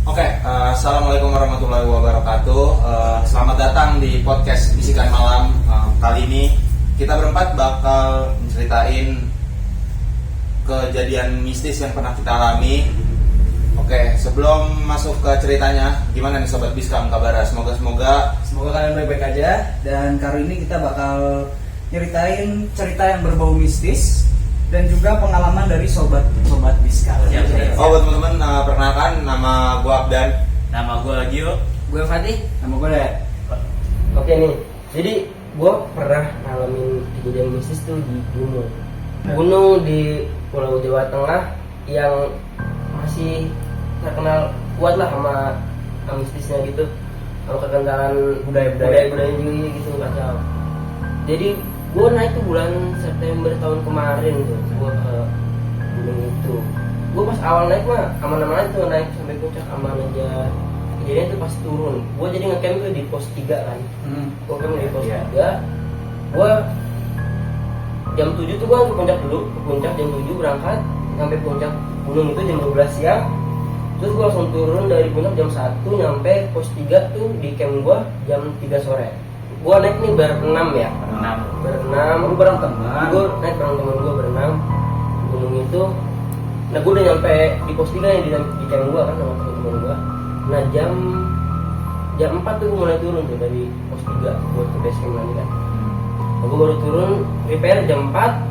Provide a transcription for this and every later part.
Assalamualaikum warahmatullahi wabarakatuh. Selamat datang di podcast Bisikan Malam. Kali ini kita berempat bakal menceritain kejadian mistis yang pernah kita alami. Sebelum masuk ke ceritanya, gimana nih Sobat Biskam kabarnya? Semoga kalian baik-baik aja. Dan kali ini kita bakal nyeritain cerita yang berbau mistis dan juga pengalaman dari sobat Biskam. Buat teman-teman, perkenalkan, nama gue Abdan. Nama gue Gio. Gue Fatih. Nama gue Dayat. Oke nih, jadi gue pernah ngalamin kejadian mistis tuh di gunung di Pulau Jawa Tengah yang masih terkenal kuat lah sama mistisnya gitu, sama kekendalan budaya juga gitu kacau. Jadi gue naik tuh bulan September tahun kemarin tuh, gue ke gunung itu. Gue pas awal naik mah aman-aman aja tuh, naik sampai puncak aman aja. Kejadian tuh pas turun, gue jadi ngecamp tuh di pos 3 kan. Gue camp di pos 3. Gue jam 7 tuh gue ke puncak jam 7 berangkat sampai puncak gunung itu jam 12 siang. Terus gue langsung turun dari puncak jam 1 nyampe pos 3 tuh di camp gue jam 3 sore. Gue naik nih berenam ya. Berenam. Bareng teman. Gue naik bareng teman gue berenam gunung itu. Nah gue udah nyampe di pos 3 nih di camp gue kan sama teman gue. Nah jam 4 tuh gue mulai turun tuh dari pos 3 buat ke base camp lagi kan. Nah, gue baru turun repair jam 4.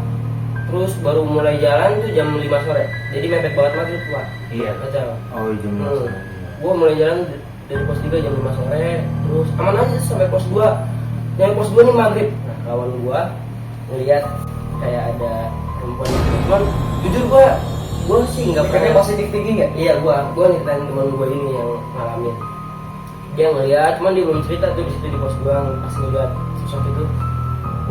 Terus baru mulai jalan tuh jam 5 sore. Jadi mepet banget maghrib tuh. Iya. Kacau. Oh, jam 5 sore. Gue mulai jalan dari pos 3 jam 5 sore. Terus aman aja sampai pos 2. Yang pos 2 nih maghrib. Nah kawan gue ngeliat kayak ada perempuan gitu. Cuman jujur gue sih nggak pernah positif thinking ya? Iya, gue nyeritain teman gue ini yang ngalamin. Dia ngeliat, cuman dia belum cerita tuh di situ di pos gue pas ngeliat sosok itu.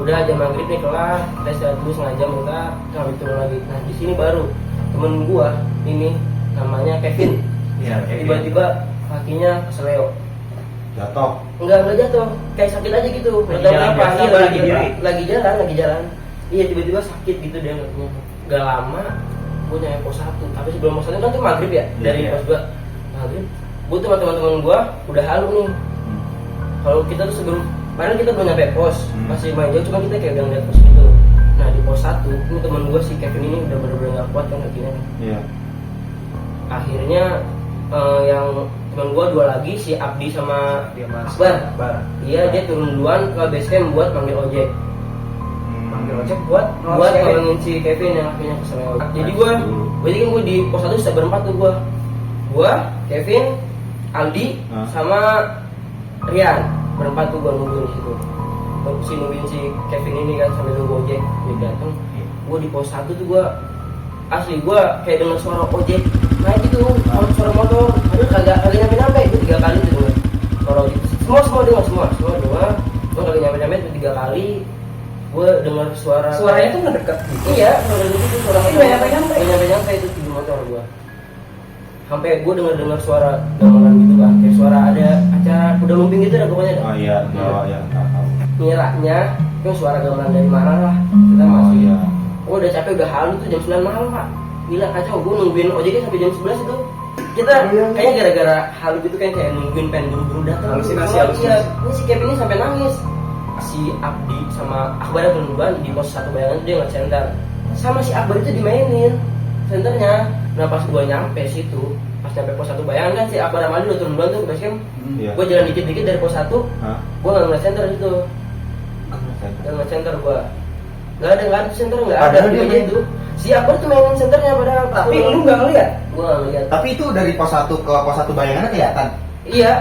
Udah jam maghrib nih kelar, kita istirahat dulu setengah jam kita habis turun lagi. Nah di sini baru temen gue ini namanya Kevin. Iya, Tiba-tiba kakinya keseleo. Jatuh. Enggak jatuh, kayak sakit aja gitu. Nggak tahu kenapa. Iya, lagi jalan. Iya tiba-tiba sakit gitu dia kakinya. Gak lama gue nyampe pos 1, tapi sebelum pos 1 kan tuh maghrib ya, dari pos 2 maghrib. Gue tuh sama teman-teman gue udah halu nih. Kalau kita tuh sebelum padahal kita belum nyampe pos, masih main jauh, cuma kita kayak udah ngeliat pos gitu. Nah di pos 1, ini temen gue si Kevin ini udah bener-bener gak kuat kan kakinya. Iya. Akhirnya yang temen gue 2 lagi, si Abdi sama Akbar. Iya, dia turun duluan ke base camp buat panggil ojek. buat nolongin si Kevin yang akhirnya keseleo. Jadi gue di pos 1 sudah berempat tuh gue, Kevin, Aldi, sama Rian. Berempat tuh gue nungguin di situ. Nungguin si Kevin ini kan sambil nunggu ojek dia datang. Gue di pos 1 tuh gue asli gue kayak dengar suara ojek naik gitu, suara motor. Aduh kagak nyampe. Gue 3 kali tuh dengar suara ojek. Semua dengar. Gue kagak nyampe tuh 3 kali. Gue dengar Suaranya tuh ngedekat gitu. Iya, suara motor. Nyampe itu di motor gue. Sampai gue dengar suara gamelan gitu kan, kayak suara ada acara kuda lumping gitu dah pokoknya. Oh iya, tahu. Ngiranya itu suara gamelan dari mana lah. Kita masih. Iya. Gue udah capek, udah halu tuh jam 9 malam pak. Gila kacau, gue nungguin ojeknya sampai jam 11 itu. Kita kayaknya gara-gara halu gitu kan, kayak nungguin pengen buru-buru datang. Halusinasi. Iya, ini si Kevin ini sampai nangis. Si Abdi sama Akbar yang duluan di pos 1 bayangan dia nggak center. Sama si Akbar itu dimainin senternya. Nah pas gue nyampe situ, pas nyampe pos 1 bayangan kan si Akbar sama Aldi udah turun duluan tuh ke base camp. Gue jalan dikit-dikit dari pos 1, gue nggak ngeliat center itu. Nggak ngeliat center gue. Nggak ada center, nggak ada di meja itu. Si Akbar tuh mainin senternya padahal. Tapi lu nggak ngeliat? Gue nggak ngeliat. Tapi itu dari pos 1 ke pos 1 bayangannya kelihatan. Iya.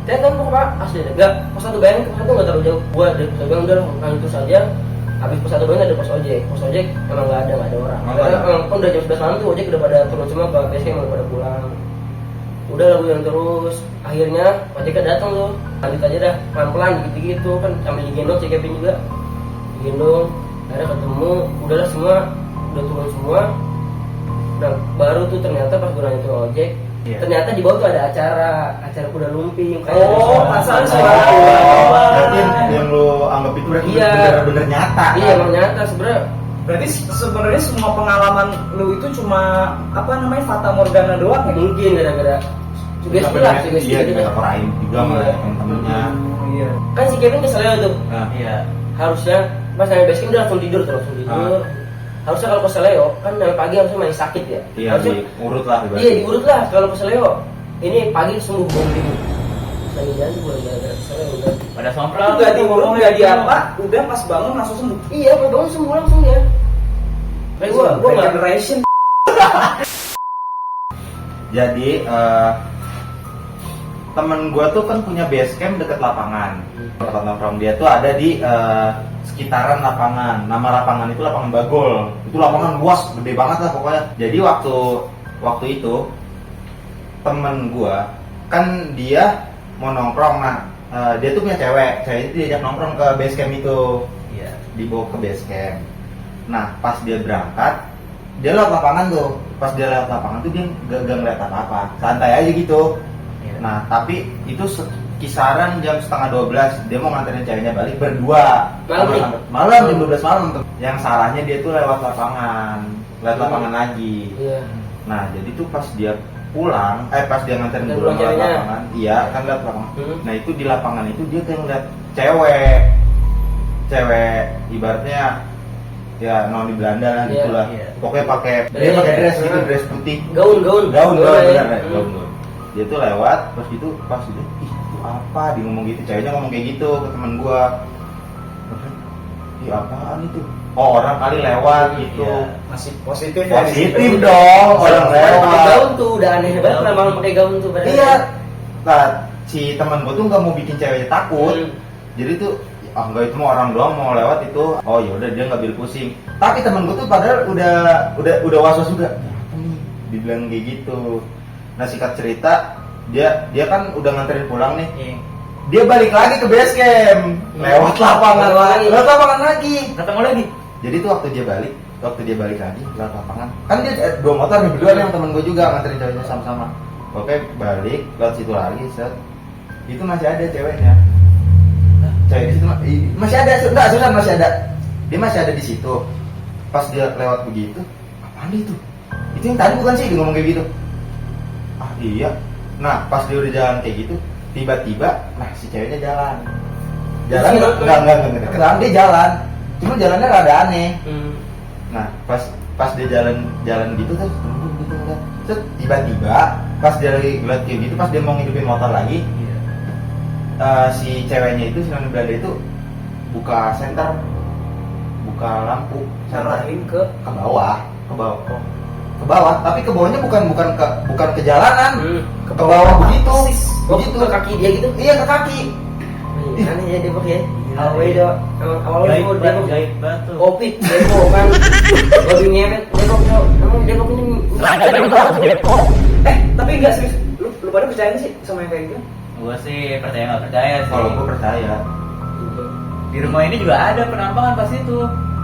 Kelihatan kok pak, asli deh. Enggak, pos 1 bayangan ke pos 1 nggak terlalu jauh. Gue dari pos 1 bayangan udah langsung itu saja. Habis pos 1 bayangan ada pos ojek. Pos ojek emang nggak ada orang. Kan udah jam 11 malam tuh ojek udah pada turun semua ke base camp, udah pada pulang. Udah lah gue yang terus. Akhirnya ojeknya datang tuh. Lanjut aja dah, pelan-pelan gitu kan sambil digendong si Kevin juga. Digendong, akhirnya ketemu. Udahlah semua udah turun semua. Nah baru tuh ternyata pas gue nanya tuh ojek. Ternyata di bawah tuh ada acara kuda lumping. Pasal suara. Berarti yang lo anggap itu berarti bener-bener nyata. Iya, emang nyata sebenarnya. Berarti sebenarnya semua pengalaman lu itu cuma fata morgana doang ya? Mungkin gara-gara sugesti lah, sugesti Iya, gitu. dikata-katain juga sama Iya. temen-temennya. Iya. Kan si Kevin keseleo tuh. Nah, Iya. Harusnya pas sampai base camp dia langsung tidur tuh, langsung tidur. Harusnya kalau keseleo kan dari pagi harusnya masih sakit ya. iya Harusnya diurut lah. ibaratnya. iya diurut lah kalau keseleo. Ini pagi sembuh bom tidur. Sakit jantung bukan gara-gara keseleo udah. Pada Itu sompral. gak diurut, gak di apa, udah pas bangun langsung sembuh. Iya, pas bangun sembuh langsung ya. Kayak gua nggak. Regeneration. Jadi temen gue tuh kan punya base camp deket lapangan. Tempat nongkrong dia tuh ada di sekitaran lapangan. Nama lapangan itu lapangan Bagol. Itu lapangan luas, gede banget lah pokoknya. Jadi waktu itu temen gue kan dia mau nongkrong. Nah dia tuh punya cewek itu diajak nongkrong ke base camp itu. Iya. Dibawa ke base camp. Nah pas dia berangkat dia lewat lapangan tuh. Pas dia lewat lapangan tuh dia gak ngeliat apa-apa, santai aja gitu. Iya. Nah tapi itu kisaran jam setengah 12 dia mau nganterin ceweknya balik berdua. Malam nih? Jam 12 malam tuh. Yang salahnya dia tuh lewat lapangan lagi. Iya. Nah jadi tuh pas dia pulang, pas dia nganterin Dan pulang pulang ke ceweknya. lapangan, iya kan lihat lapangan. Hmm. Nah itu di lapangan itu dia kayak ngeliat cewek ibaratnya ya non di Belanda lah Iya, gitulah. iya. Pokoknya pakai Iya, dia pakai iya. dress gitu, dress putih. Gaun. Gaun ya. bener ya, Hmm. gaun. Dia tuh lewat terus gitu pas itu ih itu apa dia ngomong gitu, ceweknya ngomong kayak gitu ke teman gua. Terus, ih apaan itu? Oh orang kali lewat gitu. Iya. Masih positif ya. Positif dong orang Pakai lewat. gaun tuh udah aneh banget pernah malam pakai gaun tuh padahal. Iya. Nah si teman gua tuh nggak mau bikin ceweknya takut. Hmm. Jadi tuh enggak itu mau orang doang mau lewat itu. Oh ya udah dia nggak ambil pusing. Tapi temen gue tuh padahal udah was-was juga. Apa nih? Dibilang kayak gitu. Nah singkat cerita dia kan udah nganterin pulang nih. Iya. Dia balik lagi ke base camp. Lewat lapangan lagi. Lewat lapangan lagi. Ketemu lagi. Jadi tuh waktu dia balik lagi lewat lapangan. Kan dia dua motor nih berdua nih yang temen gue juga nganterin ceweknya sama-sama. Oke balik lewat situ lagi set. Itu masih ada ceweknya. Cewek di situ masih ada, enggak Susan masih ada. Dia masih ada di situ. Pas dia lewat begitu, apaan itu? Itu yang tadi bukan sih dia ngomong kayak gitu. Ah iya. Nah pas dia udah jalan kayak gitu, tiba-tiba, nah si ceweknya jalan. Jalan enggak kedalam dia jalan. Cuma jalannya rada aneh. Hmm. Nah pas dia jalan gitu terus gitu ngeliat. Terus tiba-tiba pas dia lagi ngeliat kayak gitu, pas dia mau ngidupin motor lagi, Iya. si ceweknya itu si non Belanda itu buka senter, buka lampu Ngarahin ke ke bawah tapi ke bawahnya bukan ke jalanan, Hmm. ke bawah begitu Oh, begitu ke kaki dia gitu. iya ke kaki. Aneh ya Depok ya. Gila, Awalnya iya. awalnya Gaib mau banget, Depok. gaib banget tuh. Kopi Depok kan. Lebih ngepet Depok tuh. Emang Depok ini tapi enggak serius. Lu pada percaya nggak sih sama yang kayak gitu? Gua sih percaya nggak percaya sih. Kalau gue percaya Di rumah ini juga ada penampakan pas itu.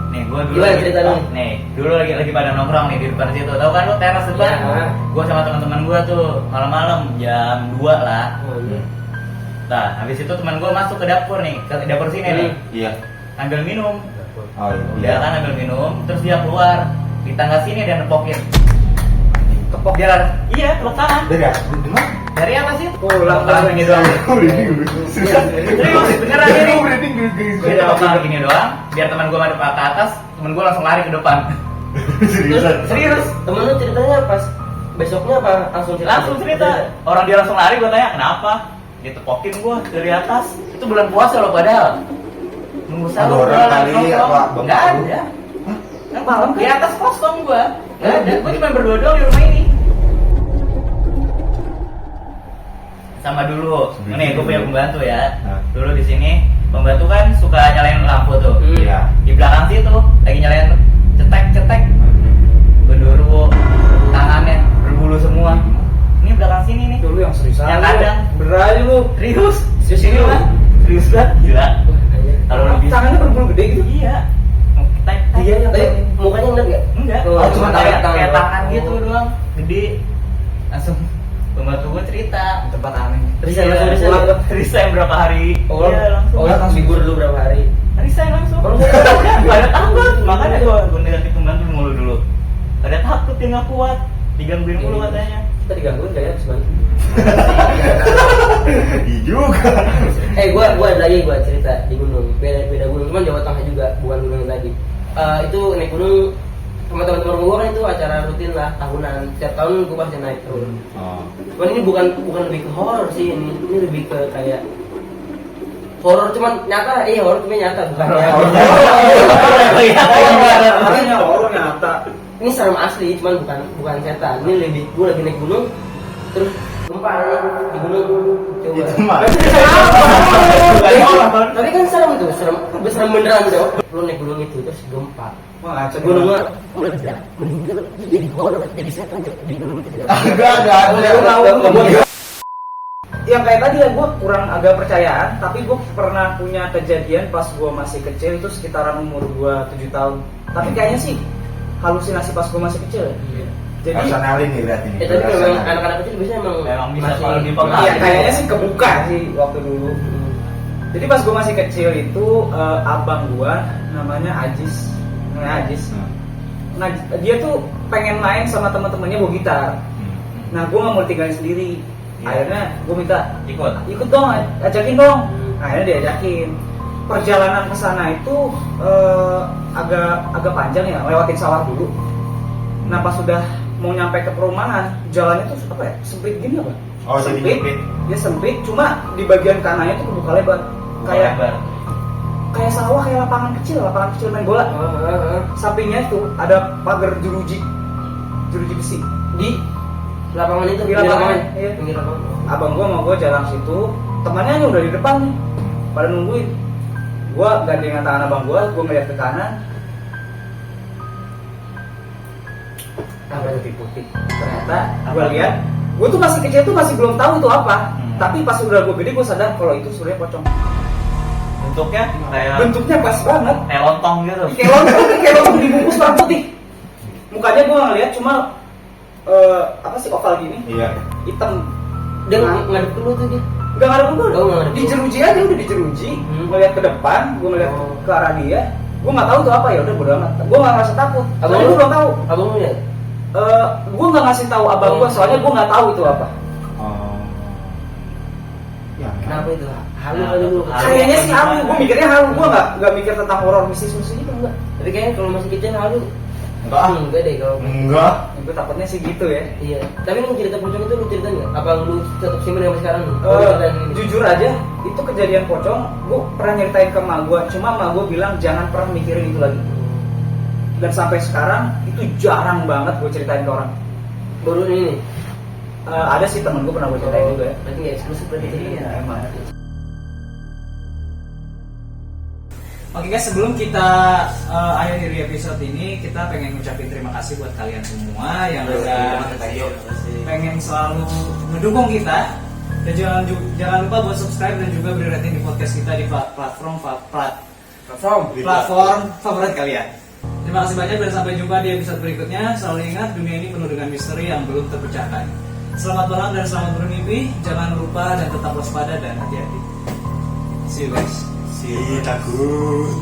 Nih, gua dulu Gimana ceritanya? nih, dulu lagi pada nongkrong nih di depan situ. Tahu kan lu teras depan? Iya. Gua sama teman-teman gua tuh malam-malam jam 2 lah. Oh, iya. Nah, habis itu teman gua masuk ke dapur nih, ke dapur sini nih. iya. Ambil minum. Oh Dia kan ambil minum, terus dia keluar di tangga sini dia nepokin. Tepok Dia iya, tepuk tangan. dari mana? Dari apa sih? pulang Tepuk tangan gini doang. Serius, beneran ini. Gue tepuk tangan gini doang, biar teman gue madep ke atas, teman gue langsung lari ke depan. Seriusan? Serius, Temen lu ceritanya pas besoknya apa langsung cerita? langsung cerita. Orang dia langsung lari, gue tanya kenapa? Dia tepokin gue dari atas. Itu bulan puasa loh padahal. Nunggu Ada sahur. orang kali apa? Nggak ada. Kan malam di atas kosong gue. Nggak ada. Gue cuma berdua doang di rumah ini. Sama dulu, nih gue punya pembantu ya. Nah. Dulu di sini pembantu kan suka nyalain lampu tuh. Iya. Di belakang situ lagi nyalain cetek. Benduru tangannya berbulu semua. Ini belakang sini nih. Dulu yang serius Yang aja. kadang. Bener aja lu. Serius. Serius Ini lu. mah. Serius banget. Gila. Kalau lebih Tangannya berbulu gede gitu. iya. Iya, yang Tapi mukanya ngeliat nggak? Enggak. Oh, cuma kayak tangan kayak doang. tangan gitu doang. Gede. Langsung pembantu gue cerita. Tempat aneh. Resign Iya, langsung pulang. resign. Resign berapa hari? Oh, Iya langsung. langsung libur dulu berapa hari? Resign langsung. Oh, Gak ada takut. Makanya gue negatif pembantu mulu dulu. Ada takut dia nggak kuat. Digangguin mulu katanya. Kita digangguin nggak ya sebenarnya? Iya juga. Gua ada lagi gua cerita di gunung. Beda gunung, cuman Jawa Tengah juga, bukan gunung yang tadi. Itu naik gunung sama teman-teman gua kan, itu acara rutin lah tahunan. Setiap tahun gua pasti naik turun. Oh. Cuman ini bukan lebih ke horor sih, ini lebih ke kayak horor cuman nyata, horor cuma nyata bukan ya. Makanya horor nyata. Ini serem asli, cuman bukan setan. Ini lebih gua lagi naik gunung terus gempa nih di gunung. Coba. Itu mah. Tapi kan serem tuh, serem beneran tuh. Lu naik gunung itu terus gempa. Wah, ngaco Gunungnya Agak ada. yang kayak tadi ya, gue kurang agak percayaan, tapi gue pernah punya kejadian pas gue masih kecil, itu sekitaran umur gue 7 tahun. Tapi kayaknya sih halusinasi pas gue masih kecil ya. Jadi Personalin nih lihat ini. tapi kalau yang anak-anak kecil biasanya Memang bisa masih kalau dipengaruhi. iya kayaknya sih kebuka sih waktu dulu. Jadi pas gue masih kecil itu abang gue namanya Ajis. Nah dia tuh pengen main sama teman-temannya bawa gitar. Nah gue nggak mau tinggalin sendiri. Iya. Akhirnya gue minta Ikut dong, ajakin dong. Akhirnya diajakin. Perjalanan ke sana itu agak panjang ya, lewatin sawah dulu. Nah pas sudah mau nyampe ke perumahan, jalannya tuh apa ya, sempit gini apa? Oh, jadi sempit. Dia sempit, cuma di bagian kanannya tuh kebuka lebar. Kayak sawah, kayak lapangan kecil main bola. Sampingnya tuh ada pagar jeruji besi. di lapangan itu, Di lapangan, iya. pinggir lapangan. Abang gua mau gua jalan situ, temannya udah di depan nih, pada nungguin. Gua gandengan tangan abang gua ngeliat ke kanan. Apa putih-putih? Ternyata gua lihat, gua tuh masih kecil tuh masih belum tahu itu apa. Tapi pas udah gua gede gua sadar kalau itu sebenarnya pocong. Bentuknya kayak Bentuknya pas banget. lontong gitu. Kayak lontong dibungkus warna putih. Mukanya gua ngeliat cuma apa sih, oval gini, Iya. hitam. Dia ngadep ke lu tuh dia. Gak ngadep gue, Oh, ngadep. di jeruji aja, udah di jeruji. Ngeliat ke depan, gue ngeliat ke arah dia. Gue nggak tahu tuh apa, ya udah bodo amat. Gue nggak ngerasa takut. Abang Soalnya lu? gue belum tahu. Abang lu ya? Gue nggak ngasih tahu abang gue, soalnya gue nggak tahu itu apa. Oh. Ya, Kenapa itu? Halu kali lu. Halu. Kayaknya sih halu, gue mikirnya halu. Gue nggak mikir tentang horor mistis gitu, enggak. Tapi kayaknya kalau masih kecil halu. Enggak ah. Enggak deh kalau. Enggak. Gue takutnya sih gitu ya. Iya. Tapi lu cerita pocong itu lu ceritain nggak? Apa lu tetap simpen sampai sekarang? Jujur aja, itu kejadian pocong. Gue pernah nyeritain ke emak gue, cuma emak gue bilang jangan pernah mikirin itu lagi. Dan sampai sekarang itu jarang banget gue ceritain ke orang. Baru ini nih. Ada sih temen gue pernah gue ceritain juga ya. Berarti nggak eksklusif berarti. Iya, emang. Oke guys, sebelum kita akhiri di episode ini, kita pengen ngucapin terima kasih buat kalian semua yang udah pengen selalu mendukung kita. Dan jangan lupa buat subscribe dan juga beri rating di podcast kita di platform favorit kalian. Terima kasih banyak dan sampai jumpa di episode berikutnya. Selalu ingat, dunia ini penuh dengan misteri yang belum terpecahkan. Selamat malam dan selamat bermimpi. Jangan lupa dan tetap waspada dan hati-hati. See you guys. Si takut.